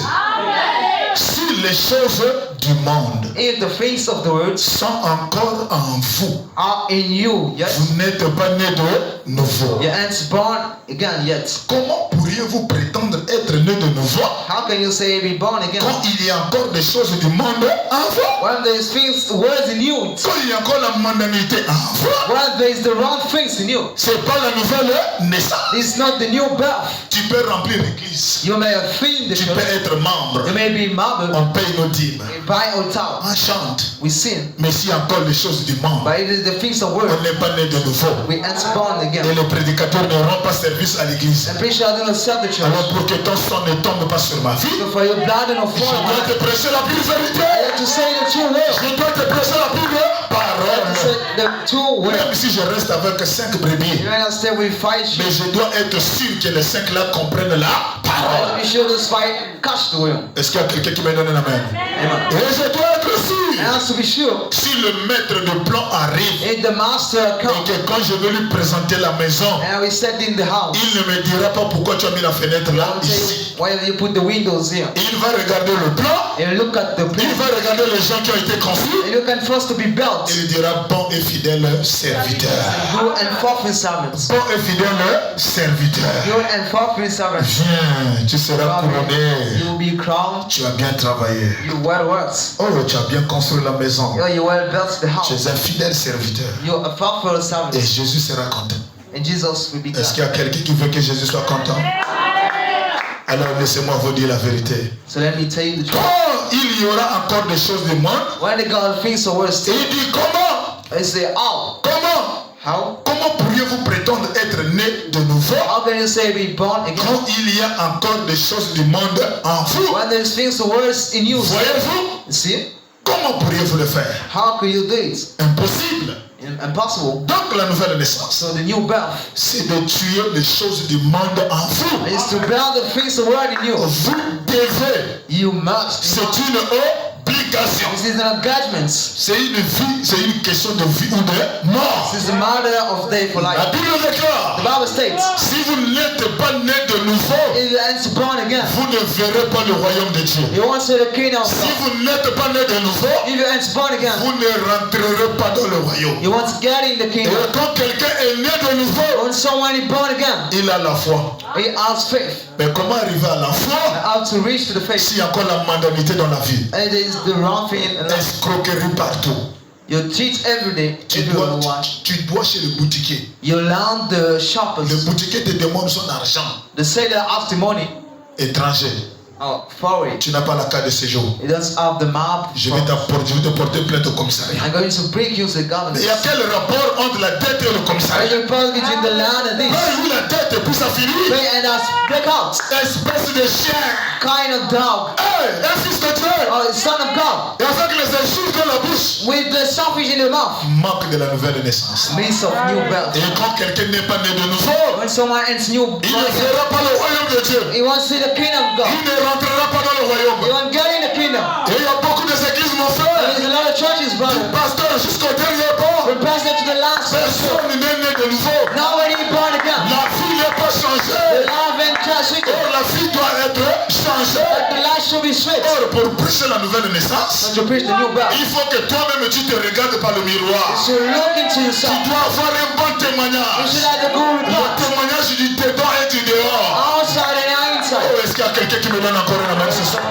Si les choses du monde If the things of the world sont encore en vous, are in you yet, vous n'êtes pas né de nouveau. you ain't born again yet. Comment pourriez-vous prétendre être né de nouveau How can you say be born again quand il y a encore des choses du monde en vous? when there's things, words in you, Quand il y a encore la mondanité en vous? when there's the wrong things in you? C'est pas la nouvelle naissance. It's not the new birth. Tu peux remplir l'église. You may fill the Tu peux church. être membre. You may be marble. On paye nos dîmes. We buy or town. On chante. We sing. Mais s'il y a encore les choses du monde, But it is the things of on world. n'est pas né de nouveau. We ain't born Et again. les prédicateurs ne rendent pas service à l'église. And preacher do not serve the church. Alors pour que ton sang ne tombe pas sur ma vie, So for your blood and of je dois te prêcher la pure vérité. I have to say the true word. Je dois te prêcher la pure parole. Say the true word. Même si je reste avec 5 brebis, You understand? We fight you. mais je dois être sûr que les 5 là comprennent la parole. We should just fight, catch the will. Est-ce qu'il y a quelqu'un qui me donne la main? Amen. Et je dois être sûr. It has to be sure. Si le maître de plan arrive If the master et comes que quand je vais lui présenter la maison, and we set in the house, il ne me dira pas pourquoi tu as mis la fenêtre là, I'll tell ici. you why you put the windows here. Il va regarder le plan, And look at the il plan. va regarder les gens qui ont été conçus, And you can first to be built. il dira bon et fidèle serviteur. Good and faithful servants. Bon et fidèle serviteur. Good and faithful servants. Viens, tu seras couronné. You will be crowned. Tu as bien travaillé. You well worked. Oh, tu as bien construit la maison. You well built the Tu house. es un fidèle serviteur. You're a faithful servant. Et Jésus sera content. And Jesus will be Est-ce qu'il y glad. a quelqu'un qui veut que Jésus soit content? Alors laissez-moi vous dire la vérité. So let me tell you the truth. Quand il y aura encore des choses du monde, When the God thinks the word et still, il dit comment? they say, oh, Comment? how? Comment pourriez-vous prétendre être né de nouveau How can you say be born again? quand il y a encore des choses du monde en vous? When there's things, the words in you. Voyez-vous? You see? Comment pourriez-vous le faire? How could you do it? Impossible. Impossible. Donc la nouvelle naissance, So the new birth c'est de tuer les choses du monde en vous. is to build the things, the word in you. Vous devez. You must. C'est une obligation. This is an engagement. C'est une vie, c'est une question de vie ou de mort. This is a matter of day for La life. Bible déclare, The Bible states, si vous n'êtes pas né de nouveau, if you ain't born again, vous ne verrez pas le royaume de Dieu. you won't see the kingdom of Si God. vous n'êtes pas né de nouveau, If you ain't born again, vous ne rentrerez pas dans le royaume. you won't get in the Et kingdom. quand quelqu'un est né de nouveau, When someone is born again, il a la foi. he has faith. Mais comment arriver à la foi How to reach to the faith. s'il y a encore la mondanité dans la vie? And it is the wrong thing in life. Escroquerie partout. You teach every day, Tu everyone dois, watch. tu dois chez le boutiquier. You learn the Le shoppers. boutiquier te demande son argent The seller asks the money. étranger. Oh, for it. Tu n'as pas la carte de séjour. It doesn't have the map. Je vais te porter plainte au commissariat. I'm going to bring you to the government. Mais il y a quel rapport entre la dette et le Are commissariat? you part between the land and this? Hey, où la dette et puis ça finit? Pray and us break out. Espèce de chien. Kind of dog. Hey, un fils de Dieu. Oh, son of God. Et avec les insultes dans la bouche. With the selfish in the mouth. Manque de la nouvelle naissance. Means of new birth. Et quand quelqu'un n'est pas né de nouveau, When someone enters new il ne birth, verra pas le royaume de Dieu. he wants to see the kingdom of God. Il ne rentrera pas dans le He royaume. won't get in the kingdom. Et il y a beaucoup d'églises, mon frère. There's a lot of churches, Du brother. pasteur jusqu'au dernier banc. From pastor to the last person. Personne n'est né de nouveau. Nobody born again. La vie n'est pas The changée. love and trust. Or la vie doit être changée. tranché. That the light should be straight. Or, pour prêcher la nouvelle naissance, When you preach the new birth, il faut que toi-même tu te regardes par le miroir. you should look into Tu yourself. dois avoir un bon You témoignage. should have the good Le report. témoignage du dedans et du dehors. Outside and inside. Oh, est-ce qu'il y a quelqu'un qui me donne encore une main ce soir?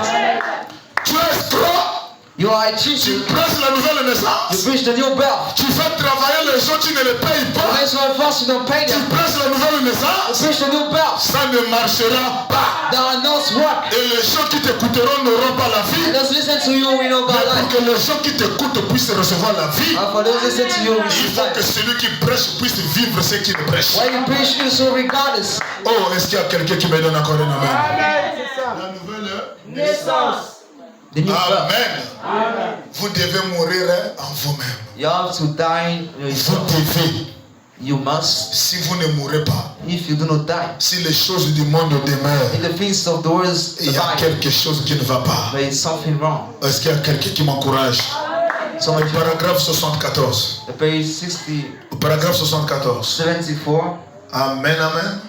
Tu es escroc. You are a Tu teacher. prêches la nouvelle You naissance. preach the new birth. Tu fais travailler les gens, tu ne les payes The pas. next one first, you don't pay Tu them. prêches la nouvelle You naissance. preach the new birth. Ça ne marchera pas. There are no work. Et les gens qui t'écouteront n'auront pas la vie. And those listen to you, we know Mais God pour life. que les gens qui t'écoutent puissent recevoir la vie, And for those listen to you, we il should faut que life. celui qui prêche puisse vivre ce qu'il prêche. When you preach, you so regardless. Oh, est-ce qu'il y a quelqu'un qui me donne encore une main? Amen. C'est ça. La nouvelle Naissance. The new birth. Amen. Vous devez mourir en vous-même. You have to die. Vous devez. You must. Si vous ne mourrez pas, If you do not die, si les choses du monde demeurent, in the things of the world il y a survive, quelque chose qui ne va pas. there is something wrong. Est-ce qu'il y a quelqu'un qui m'encourage? So Au much. paragraphe 74. The page 60, Au paragraphe 74. 74. Amen, amen.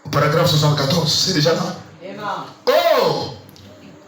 Au paragraphe 74, c'est déjà là. Oh!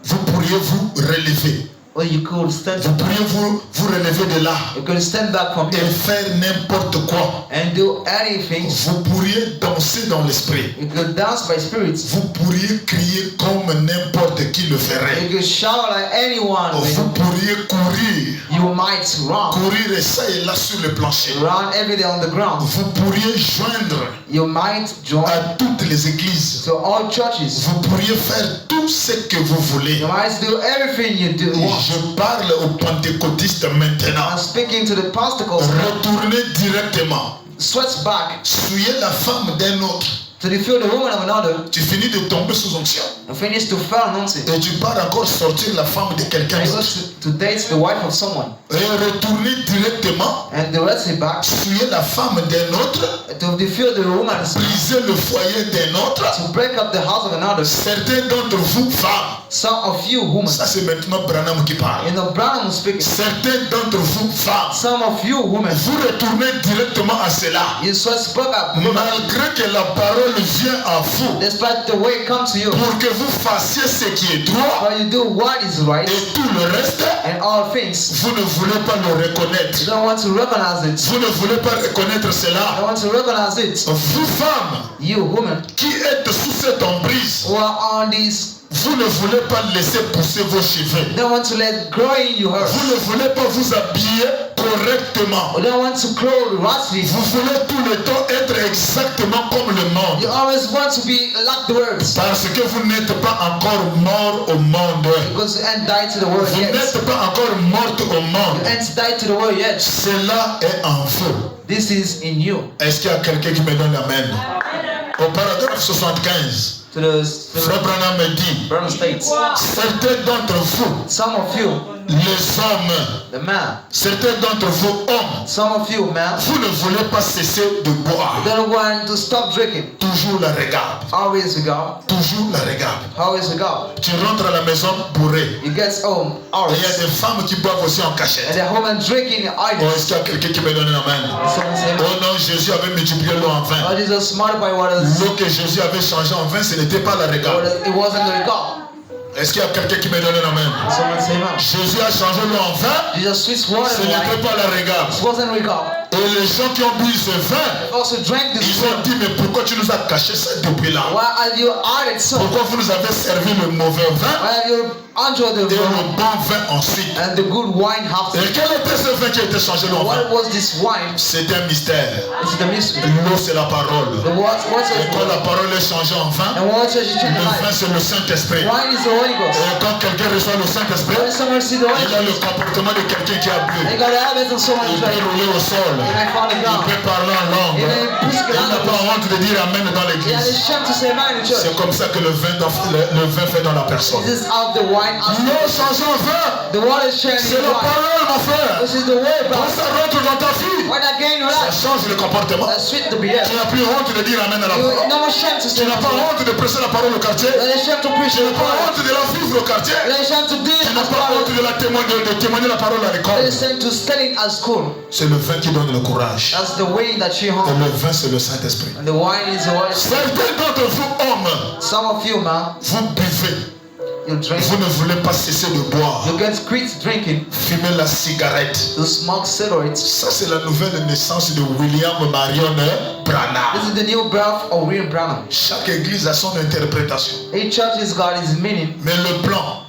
Vous pourriez vous relever. Or you could stand Vous pourriez vous relever de là You could stand back from et here faire n'importe quoi. and do anything. Vous pourriez danser dans l'esprit. You could dance by spirits. Vous pourriez crier comme n'importe qui le ferait. You could shout like anyone. Vous pourriez courir. You might run. Courir et ça et là sur le plancher. Run every day on the ground. Vous pourriez joindre You might join à toutes les églises. to all churches. Vous pourriez faire tout ce que vous voulez. You might do everything you do want. Je parle aux pentecôtistes maintenant. I'm speaking to the Pentecostals. Retournez directement. Switch back Soyez la femme d'un autre. to the field, the woman of another. Tu finis de tomber sous onction. And finish to fall anointing. Et tu pars encore sortir la femme de quelqu'un And you go d'autre. to date the wife of someone. Et retournez directement. And the rest is back Soyez la femme d'un autre. to the field, the woman. Brisez le foyer d'un autre. To break up the house of another. Certains d'entre vous, femmes. Some of you women. Ça c'est maintenant Branham qui parle. You know, Brown was speaking. Certains d'entre vous, femmes. Some of you women. Vous retournez directement à cela. You switch back up. Malgré que la parole vient à vous. Despite the way it comes to you. Pour que vous fassiez ce qui est droit. But you do what is right. Et tout le reste, And all things. vous ne voulez pas le reconnaître. You don't want to recognize it. Vous ne voulez pas reconnaître You cela. don't want to recognize it. Vous, femmes, You women qui êtes sous cette emprise, who are on this, vous ne voulez pas laisser pousser vos cheveux. you don't want to let grow in your hair. Vous ne voulez pas vous habiller correctement. You don't want to clothe rightly. Vous voulez tout le temps être exactement comme le monde. You always want to be like the words. Parce que vous n'êtes pas encore mort au monde. Because you ain't died to the world Vous yet. n'êtes pas encore morte au monde. You ain't died to the world yet. Cela est en vous. This is in you. Est-ce qu'il y a quelqu'un qui me donne amen? Au paragraphe 75, To the Frère Branham me dit, Brown states. certains d'entre vous, Some of you, les hommes, the man. certains d'entre vous, hommes, Some of you, man, vous ne voulez pas cesser de boire. don't want to stop drinking. Toujours la regarde. Always regard. Toujours la regarde. Always regard. Tu rentres à la maison bourré. You get home, Et always. il y a des femmes qui boivent aussi en And cachette. they're home and drinking Oh, idols. est-ce qu'il y a quelqu'un qui me donne un amen? Someone say, Oh non, Jésus avait multiplié l'eau en vin. God is a smart by what is. L'eau que Jésus avait changée en vin, ce n'était pas la regarde. It wasn't the regard. Est-ce qu'il y a quelqu'un qui me donne un amen? Someone say, man. Jésus a changé l'eau en vin, Jesus switched water ce and n'était wine. pas la regarde. It wasn't regard. Et les gens qui ont bu ce vin, They also drank this ils ont wine. dit, mais pourquoi tu nous as caché ça depuis là? Why have you added so? Pourquoi vous nous avez servi le mauvais vin Why have you enjoyed the et le wine bon vin ensuite? and the good wine after? Et quel était ce vin qui a été changé l'eau en What vin? was this wine? C'est un mystère. It's the mystery. L'eau, c'est la parole. The water Et quand is la parole est changée en vin, and water is le changed vin, life. c'est le Saint-Esprit. Wine is the Holy Ghost. Et quand quelqu'un reçoit le Saint-Esprit, When someone sees the Holy il a le Ghost, comportement de quelqu'un qui a bu. they got the habits of someone Il peut drinking. rouler au sol. They may fall Il the ground. peut parler en langue. Il n'a pas honte de dire Amen dans He has a l'église. shame to say amen in church. C'est comme ça que le vin fait dans la personne. This is how the wine has L'eau change en vin. the water is changed C'est in la wine. parole, mon frère. This is the way, Quand bro. ça rentre dans ta vie, When I gain your ça life, change le comportement. that's sweet to be here. Tu n'as plus honte de dire Amen à la You parole. no more shame to Tu say n'as pas amen. honte de prêcher la parole au quartier. You have a shame to preach Tu the n'as pas word. honte de la vivre au quartier. You have a shame to deal Tu n'as as pas honte well. de témoigner la parole à You have l'école. a shame to study at school. C'est le vin qui donne le courage. That's the way that she Et hung. le vin, c'est le Saint-Esprit. And the wine is the Holy Spirit. Certains d'entre vous, hommes, Some of you, man, vous buvez. you drink. Vous ne voulez pas cesser de boire. You get quit drinking. Fumer la cigarette. You smoke cigarettes. Ça, c'est la nouvelle naissance de William Marion Branham. This is the new birth of William Branham. Chaque église a son interprétation. Each church has got its meaning, Mais le plan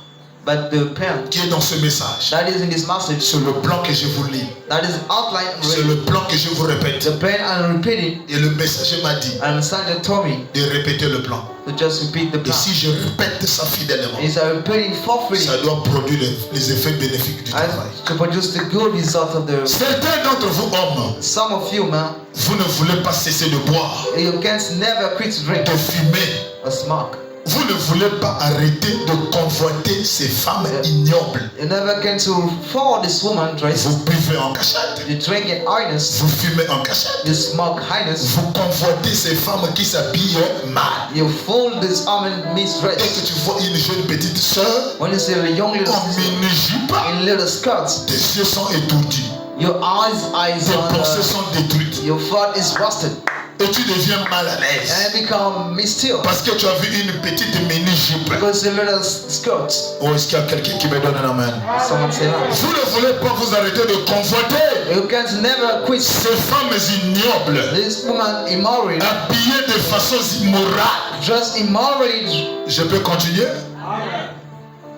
but the pen qui est dans ce message, that is in this message, c'est le plan que je vous lis. that is outlined, C'est le plan que je vous répète. the pen I'm repeating, Et le messager m'a dit and Sandra told me de répéter le plan. to just repeat the Et plan. si je répète ça fidèlement, Is I repeating forthwithly ça doit produire les effets bénéfiques du travail. to produce the good result of the. Certains d'entre vous, hommes, Some of you, man, vous ne voulez pas cesser de boire, you can't never quit to drink de fumer. or smoke. Vous ne voulez pas arrêter de convoiter ces femmes ignobles. You never can to follow this woman dress. Vous buvez en cachette. You drink in highness. Vous fumez en cachette. You smoke highness. Vous convoitez ces femmes qui s'habillent mal. You fool this woman Dès misdressed. que tu vois une jeune petite soeur When you see a young little en sister mini-jupe, in little skirts, tes yeux sont étourdis. your eyes Tes on pensées sont détruites. your thought is busted Et tu deviens mal à l'aise. and become mistill Parce que tu as vu une petite mini-jupe. because the little skirts. Oh, est-ce qu'il y a quelqu'un qui me donne un amen? Someone say that. Vous ne voulez pas vous arrêter de convoiter You can't never quit. ces femmes ignobles, This woman immorally, habillées de façon immorale. just immorally. Je peux continuer?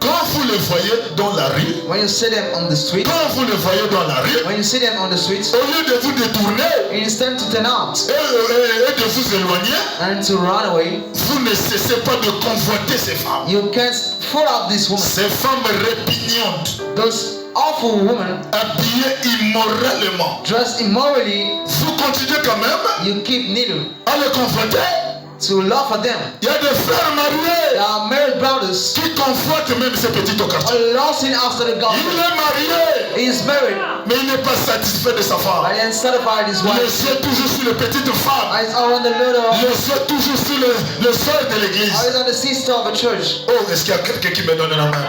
Quand vous les voyez dans la rue, When you see them on the street, quand vous les voyez dans la rue, when you see them on the streets, au lieu de vous détourner instead to turn out et de vous éloigner, and to run away, vous ne cessez pas de convoiter ces femmes. you can't follow this woman. Ces femmes répugnantes, Those awful women habillées immoralement. dressed immorally, Vous continuez quand même you keep needing à les convoiter. to love for them. Il y a des frères There mariés are married brothers qui convoitent même ces petites au quartier. are lusting after the Il gospel. est marié, He is married, mais il n'est pas satisfait de sa femme. but then satisfied his Les wife. yeux toujours sur les petites femmes. Eyes are on the little, Les yeux toujours sur le sol de l'église. eyes on the sister of a church. Oh, est-ce qu'il y a quelqu'un qui me donne la main?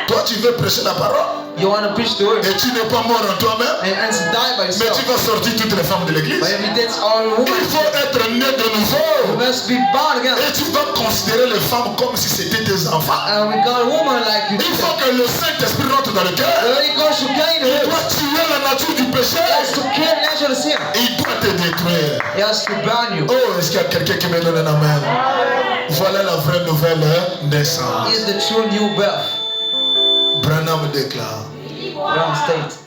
Toi, tu veux prêcher la parole You want to preach the word et tu n'es pas mort en toi-même, and to die by mais yourself. tu vas sortir toutes les femmes de l'église. But if you did all women, Il faut être né de you nouveau. must be born again. Et tu vas considérer les femmes comme si c'était tes enfants. And we got a woman like you. Il faut que le Saint-Esprit rentre dans le cœur. The Holy Ghost should gain Il the doit tuer la nature du péché. He has to kill the nature of sin. Il doit te détruire. He has to burn you. Oh, est-ce qu'il y a quelqu'un qui me donne un amen? Voilà la vraie nouvelle naissance. He is the true new birth. Branham déclare. Brown State.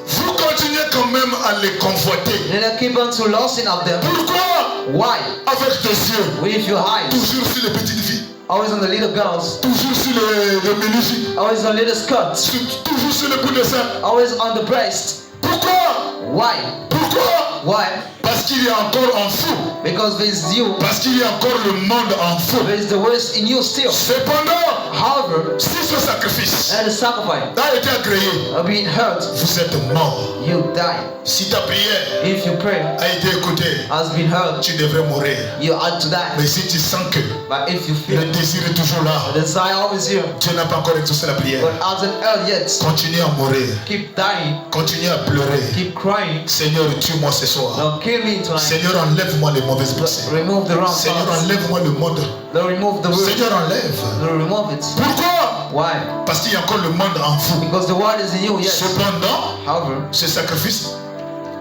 Vous continuez quand même à les convoiter. Then I keep on to lusting of them. Pourquoi? Why? Avec tes yeux. With your eyes. Toujours sur les petites filles. Always on the little girls. Toujours sur les mini-jupes. Always on little skirts. Toujours sur les bouts de sein. Always on the breast. Pourquoi? Why? Pourquoi? Why? Parce qu'il y a encore un fou. Because there's you. Parce qu'il y a encore le monde en fou. There is the worst in you still. Cependant, However, si ce sacrifice and the sacrifice a été agréé, of being hurt, vous êtes mort. you die. Si ta prière If your prayer a été écoutée, has been heard, tu devrais mourir. you ought to die. Mais si tu sens que But if you le feel désir est toujours là, the desire always here, Dieu n'a pas encore exaucé la prière. but hasn't heard yet, Continue à mourir. keep dying, Continue à pleurer. keep crying. Seigneur, tue-moi ce soir. Don't kill me tonight. Seigneur, enlève-moi les mauvaises pensées. Remove the wrong Seigneur, thoughts. enlève-moi le monde. Don't remove the word. Seigneur, enlève. Don't remove it. Pourquoi? Why? Parce qu'il y a encore le monde en vous. Because the word is in you, yes. Cependant, However, ce sacrifice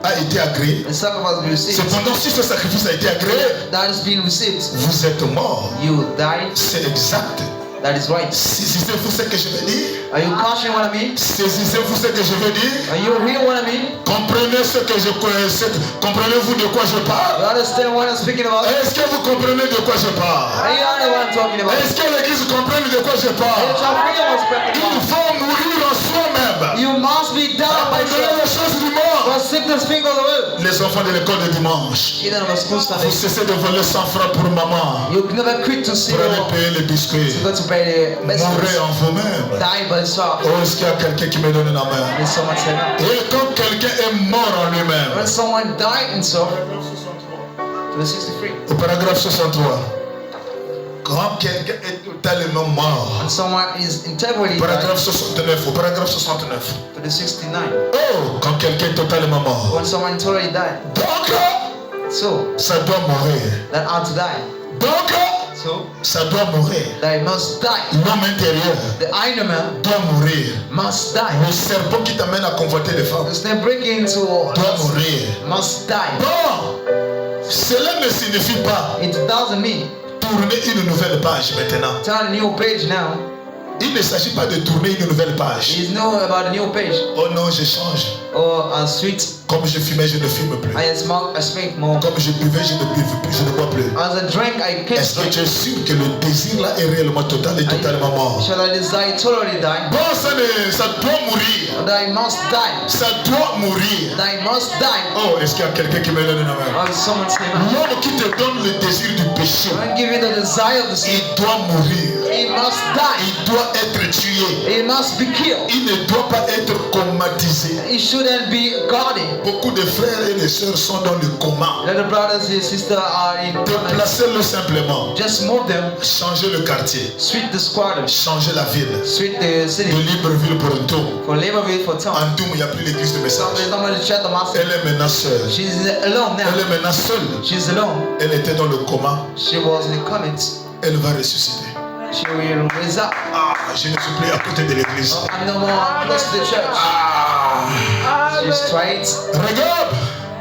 a été agréé. the sacrifice we received, Cependant, si ce sacrifice a été agréé, that has been received, vous êtes mort. you died. C'est exact. That is right. Saisissez-vous ce que je veux dire? Are you catching what I mean? Saisissez-vous ce que je veux dire? Are you hearing what I mean? Comprenez ce que je comprenez-vous de quoi je You parle? understand what I'm speaking about? Est-ce que vous comprenez de quoi je parle? Are you understand what I'm talking about? Est-ce que l'église comprend de quoi je Are you parle? talking what I'm speaking Il about? faut mourir en soi-même. You must be down by Abandonner yourself. les choses du monde. For sickness finger the world. Les enfants de l'école de dimanche, Children of school vous Sunday. cessez de voler 100 francs pour maman. You never quit to see Pour aller or payer les biscuits. to go to pay the best. Mourrez en vous-même. Die by yourself. Oh, est-ce qu'il y a quelqu'un qui me donne la main? There's someone saying that. Et quand quelqu'un est mort en lui-même, When someone died himself, to the 63. au paragraphe 63, Quand quelqu'un est totalement mort. When someone is integrally Paragraphe 69. Au paragraphe 69. to the 69. Oh, quand quelqu'un est totalement mort. When someone totally died. Donc, So ça doit mourir. that ought to die. Donc, So ça doit mourir. that must die. L'homme intérieur The inner man doit mourir. must die. Le serpent qui t'amène à convoiter les femmes The snake breaking into doit mourir. must die. Bon, cela ne signifie pas It doesn't mean tourner une nouvelle page maintenant. turn a new page now. Il ne s'agit pas de tourner une nouvelle page. It's no about a new page Oh non, je change. or a sweet. Comme je fumais, je ne fume plus. I smoke, I speak more. Comme je buvais, je ne buvais plus, je ne bois plus. As I drink, I can't Est-ce que speak. tu es sûr que le désir là est réellement total et totalement mort? Shall I desire totally die? Bon, ça doit mourir. That I must die. Ça doit mourir. That I must die. Oh, est-ce qu'il y a quelqu'un qui me donne une main? Or someone say, L'homme qui te donne le désir du péché, when given the desire of the sin, il doit mourir. he must die. Il doit être tué. He must be killed. Il ne doit pas être comatisé. He shouldn't be guarded. Beaucoup de frères et de sœurs sont dans le coma. Let the brothers and sisters are in torment. Déplacez-le simplement. Just move them. Changez le quartier. Sweep the squatter. Changez la ville. Sweep the De city. Libreville pour un tour. For Libreville for town. En tout, il n'y a plus l'église de So message. there's no one to chat the master. Elle est maintenant seule. She's alone Elle now. est maintenant seule. She's alone. Elle était dans le coma. She was in the comments. Elle va ressusciter. She will raise up. Ah, je ne suis plus à côté de l'église. I'm no more close to the church. Ah, She's straight. regarde.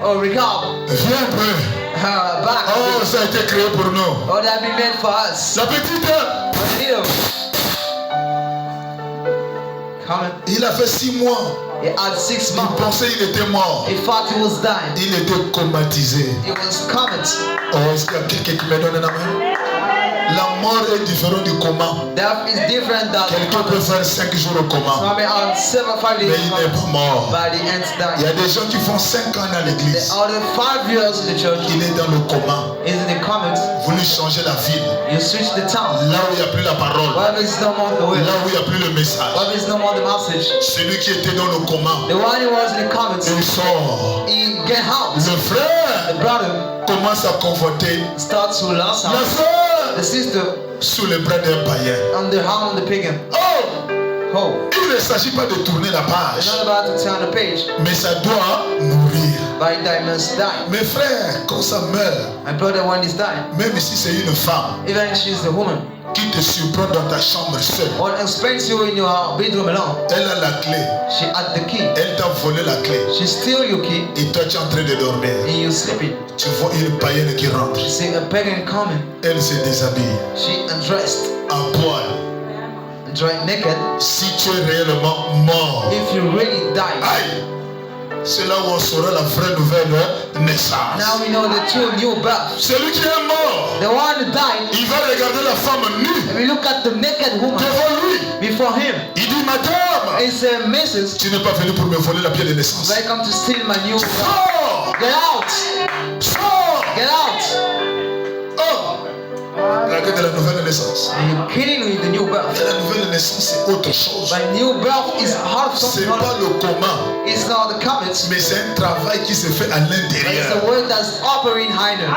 Oh, regard. Viens un peu. Her back. Oh, ça a été créé pour nous. Oh, that be meant for us. La petite, But little. Coming. il a fait 6 mois. He had 6 Il months. pensait qu'il était mort. He thought he was dying. Il était comatisé. He was coming. Oh, est-ce qu'il y a quelqu'un qui me donne la main? La mort est différente du coma. Death is different than Quelqu'un peut faire 5 jours au coma, Maybe on 5 mais il n'est pas mort. by the end Il y a dying. des gens qui font 5 ans dans The l'église. other 5 years in the church Il est dans le coma. is in the comments. Vous lui changez la ville. You switch the town. Là où il n'y a plus la parole. Where is no more the Là will. où il n'y a plus le message. Where is no more the message. Celui qui était dans le coma, The one who was in the comments, il sort. he get out. Le frère The brother commence à conforter starts to last la out. sœur The sister sous les bras d'un païen. on the hand of the pagan. Oh! Oh, Il ne s'agit pas de tourner la it's page, not about to turn the page, mais ça doit mourir. but that must die. Mes frères, quand ça meurt, My brother, when he's dying, même si c'est une femme even she's a woman, qui te surprend dans ta chambre seule, or expects you in your bedroom alone, elle a la clé, she had the key. elle t'a volé la clé, She steal your key et toi tu es en train de dormir. and you sleeping. Tu vois une païenne qui rentre, You see a pagan coming. elle se déshabille, She undressed, à poil. dry naked. Si tu es réellement mort, If you really die, aïe, c'est là où on saura la vraie nouvelle naissance. now we know the true new birth. Celui qui est mort, The one who died, il va regarder la femme nue and we look at the naked woman devant lui. before him. Il dit, madame, He said, Mrs., tu n'es pas venu pour me voler la pièce de naissance. welcome to steal my new birth. Sors! Get out! Sors! Get out! Oh! Regarde la nouvelle naissance. And you're kidding with the new Et birth. la nouvelle naissance, c'est autre chose. But new birth is hard C'est something. pas le commun, It's not the comments, mais c'est un travail qui se fait à but it's l'intérieur. the word that's operating higher.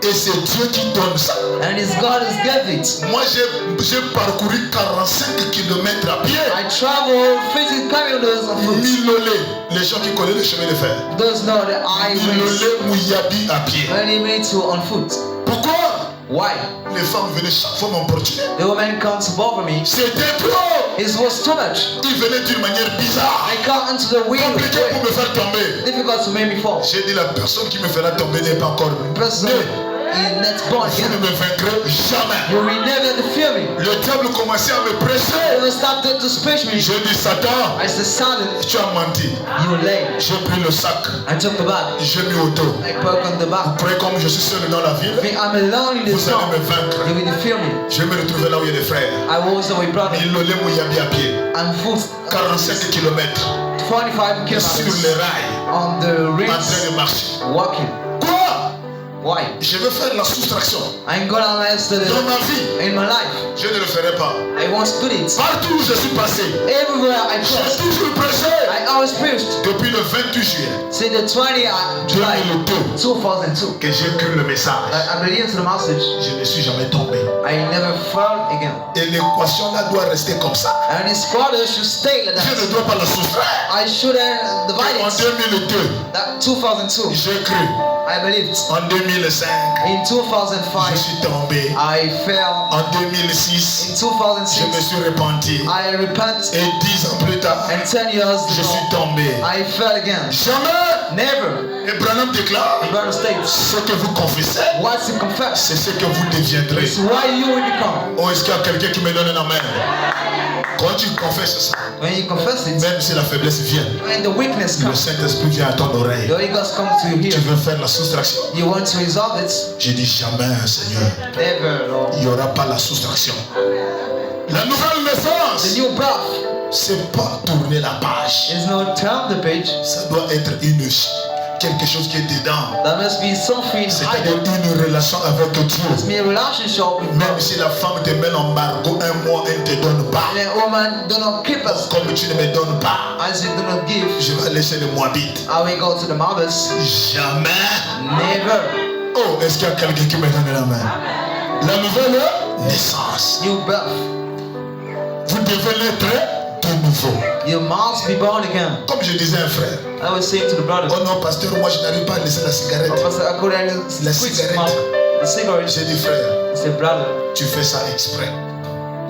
Et c'est Dieu qui donne ça. And it's God who's gave it. Moi, j'ai parcouru 45 km à pied. I travel 50 kilometers on foot. Milolé, les gens qui connaissent le chemin de fer. Those know the highways. Milolé, Mouyabi à pied. Many made to on foot. Pourquoi? Why? Les femmes venaient chaque fois m'importuner. The woman comes to bother me. C'était trop. It was too much. Ils venaient d'une manière bizarre. I got into the wheel. Compliqué pour me faire tomber. Difficult to make me fall. J'ai dit la personne qui me fera tomber n'est pas encore Person née. is not born Vous ne again. me vaincrez jamais. You will never defeat me. Le diable commençait à me You presser. will started to speak me. J'ai dit Satan, I said, Satan, tu as menti. you lay. J'ai pris le sac. I took the bag. J'ai mis au dos. I broke on the Vous back. croyez comme je suis seul dans la ville? Me, I'm alone in the Vous allez storm. me vaincre. You will defeat me. Je vais me retrouver là où il y a des frères. I was with brother. Milolé Mouyabi à pied. And foot 45 km 45 sur kilometers les rails. on the En train rings de marcher. walking. Quoi? Why? Je veux faire la soustraction. I'm gonna analyze Dans ma vie, in my life. je ne le ferai pas. I won't do it. Partout où je suis passé, Everywhere I j'ai cross, toujours prêché. I always preached. Depuis le 28 juillet Say the 20th July 2002 2002. que j'ai cru le message. I believe the message. Je ne suis jamais tombé. I never fell again. Et l'équation là doit rester comme ça. And his father should stay like Je that. ne dois pas la soustraire. I shouldn't divide En it. 2002, That 2002, j'ai cru. I believed. En 2005, In je 2005, suis tombé. I fell. En 2006, In je me 2006, suis repenti. I repent. Et 10 ans plus tard, And 10 years je suis ago, tombé. I fell again. Jamais. Never. Et Branham déclare, The brother states, ce que vous confessez, what you confess c'est ce que vous deviendrez. is why you will become. Oh, est-ce qu'il y a quelqu'un qui me donne un amen? Quand tu confesses ça, When you confess it, même si la faiblesse vient, when the weakness le comes, Saint-Esprit vient à ton oreille. the Holy Ghost comes to you Tu here. veux faire la soustraction? You want to resolve it? J'ai dit jamais, Seigneur. Never, Lord. Il n'y aura pas la soustraction. La nouvelle The naissance, new birth c'est pas tourner la page. is not turn the page. Ça doit être quelque chose qui est dedans. There must be something C'est-à-dire hidden. une relation avec Dieu. It's me a relationship with Même God. si la femme te met en embargo un mois, elle ne te donne pas. And a woman do not keep us Comme tu ne me donnes pas, as you do not give. je vais aller chez les Moabites. I will go to the mothers. Jamais. Never. Oh, est-ce qu'il y a quelqu'un qui me donne la main? La nouvelle naissance. New birth. Vous devez l'être de nouveau. You must be born again. Comme je disais à un frère. I was saying to the brother, Oh non, pasteur, moi je n'arrive pas à laisser la cigarette. Pastor, I couldn't La quit cigarette. smoke. The cigarette. J'ai dit frère, He said, brother, tu fais ça exprès.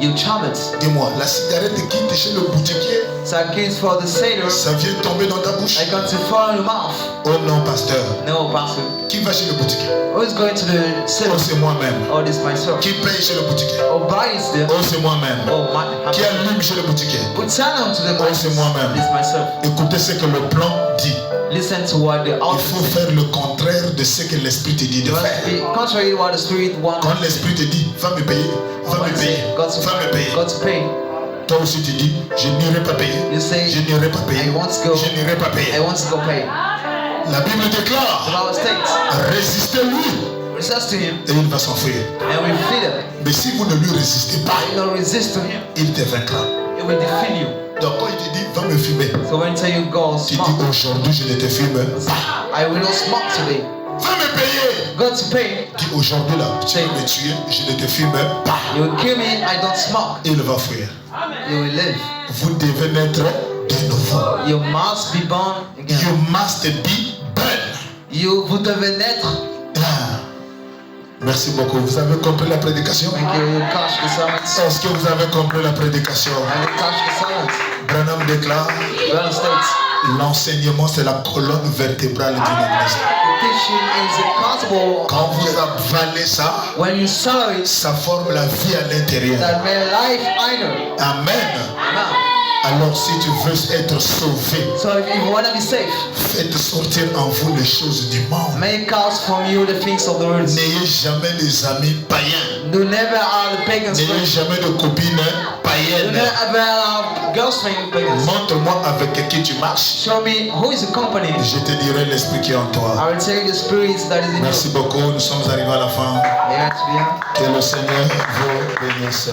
you charm it. Dis-moi, la cigarette quitte chez le boutiquier, So I came for the sailor. ça vient tomber dans ta bouche. I got to fall in the mouth. Oh non, pasteur. No, Pastor. Qui va chez le boutiquier? Who is going to the Oh, sailor? c'est moi-même. Oh, this myself. Qui paye chez le boutiquier? Oh, buys them. Oh, c'est moi-même. Oh, my. Qui allume chez le boutiquier? Put turn on to the Oh, c'est moi-même. This myself. Écoutez ce que le plan dit. Listen to what the Il author faut says. faire le contraire de ce que l'esprit te dit de You must faire. be contrary to what the Spirit wants. Quand l'esprit te dit, va me payer, va me payer, God to, va me payer. God to pay. Toi aussi tu dis, je n'irai pas payer, You say, je n'irai pas payer, I want to go. je n'irai pas I payer. want to go pay. La Bible The déclare, Bible states, résistez-lui resist to him, et il va s'enfuir. and we feed him. Mais si vous ne lui résistez pas, You don't resist to him, il te vaincra. it will defeat you. Donc quand il te dit, va me fumer, So when I tell you go tu dis, smoke, aujourd'hui je ne te fume pas. I will not smoke today. Va me payer. God to pay, Dis, aujourd'hui là, tu vas me tuer, je ne te fume pas. you will kill me, I don't smoke. Il va fuir. You will live. Vous devez naître de nouveau. You must be born again. You must be born. Vous devez naître. Ah. Merci beaucoup. Vous avez compris la prédication? Thank you. You catch the sermons. Est-ce que vous avez compris la prédication? And you catch the sermons. Branham déclare, United States. l'enseignement c'est la colonne vertébrale d'une église. Teaching is impossible. Quand vous avalez ça, When you swallow it, ça forme la vie à l'intérieur. that may life either. Amen. Now, Alors si tu veux être sauvé, so if you want to be safe, faites sortir en vous les choses du monde. make out from you the things of the world. N'ayez jamais des amis païens. Do never are the pagans N'ayez friends. jamais de copines Do païennes. never ever are girlfriend pagans. Montre-moi avec qui tu marches. Show me who is the company. Je te dirai l'esprit qui est en toi. I will tell you the spirits that is in Merci beaucoup. Nous sommes arrivés à la fin. you. Que le Seigneur vous bénisse.